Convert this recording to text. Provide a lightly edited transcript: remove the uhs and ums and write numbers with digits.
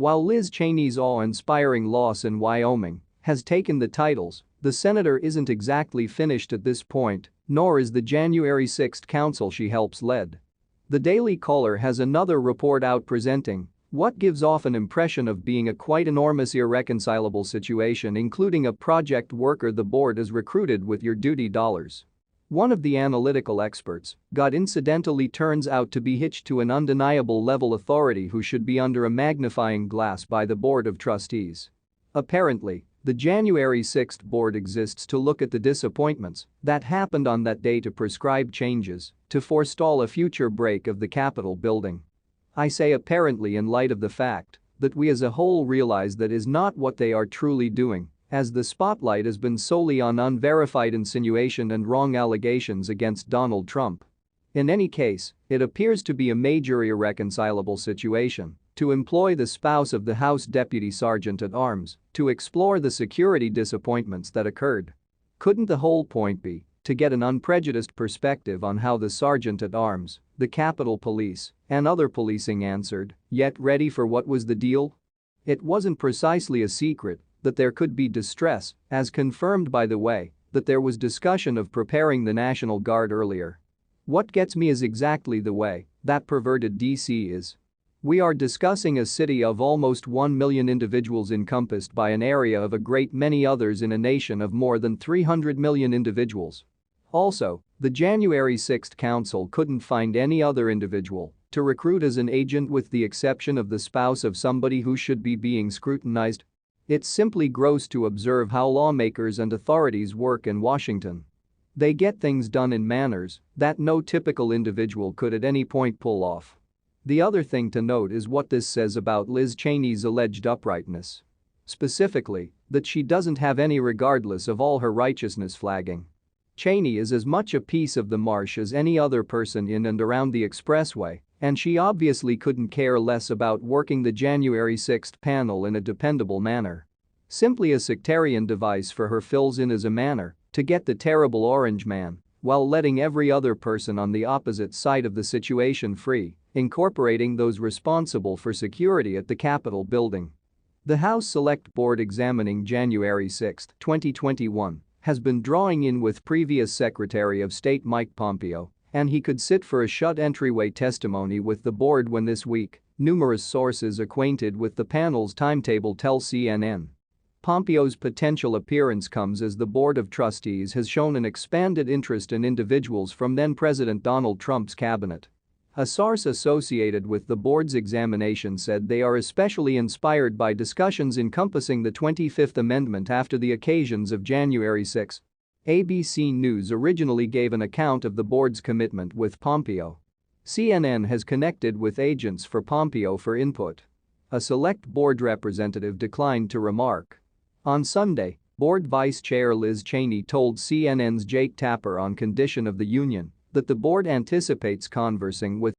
While Liz Cheney's awe-inspiring loss in Wyoming has taken the titles, the senator isn't exactly finished at this point, nor is the January 6 council she helps lead. The Daily Caller has another report out presenting what gives off an impression of being a quite enormous irreconcilable situation, including a project worker the board has recruited with your duty dollars. One of the analytical experts got incidentally turns out to be hitched to an undeniable level authority who should be under a magnifying glass by the Board of Trustees. Apparently, the January 6 board exists to look at the disappointments that happened on that day to prescribe changes to forestall a future break of the Capitol building. I say apparently in light of the fact that we as a whole realize that is not what they are truly doing, as the spotlight has been solely on unverified insinuation and wrong allegations against Donald Trump. In any case, it appears to be a major irreconcilable situation to employ the spouse of the House Deputy Sergeant at Arms to explore the security disappointments that occurred. Couldn't the whole point be to get an unprejudiced perspective on how the Sergeant at Arms, the Capitol Police, and other policing answered, yet ready for what was the deal? It wasn't precisely a secret that there could be distress, as confirmed by the way that there was discussion of preparing the National Guard earlier. What gets me is exactly the way that perverted DC is. We are discussing a city of almost 1 million individuals encompassed by an area of a great many others in a nation of more than 300 million individuals. Also, the January 6 Council couldn't find any other individual to recruit as an agent with the exception of the spouse of somebody who should be being scrutinized. It's simply gross to observe how lawmakers and authorities work in Washington. They get things done in manners that no typical individual could at any point pull off. The other thing to note is what this says about Liz Cheney's alleged uprightness. Specifically, that she doesn't have any regardless of all her righteousness flagging. Cheney is as much a piece of the marsh as any other person in and around the expressway, and she obviously couldn't care less about working the January 6 panel in a dependable manner. Simply a sectarian device for her fills in as a manner to get the terrible orange man while letting every other person on the opposite side of the situation free, incorporating those responsible for security at the Capitol building. The House Select Board examining January 6, 2021, has been drawing in with previous Secretary of State Mike Pompeo, and he could sit for a shut entryway testimony with the board when this week, numerous sources acquainted with the panel's timetable tell CNN. Pompeo's potential appearance comes as the Board of Trustees has shown an expanded interest in individuals from then-President Donald Trump's cabinet. A source associated with the board's examination said they are especially inspired by discussions encompassing the 25th Amendment after the occasions of January 6. ABC News originally gave an account of the board's commitment with Pompeo. CNN has connected with agents for Pompeo for input. A select board representative declined to remark. On Sunday, board vice chair Liz Cheney told CNN's Jake Tapper on condition of the union that the board anticipates conversing with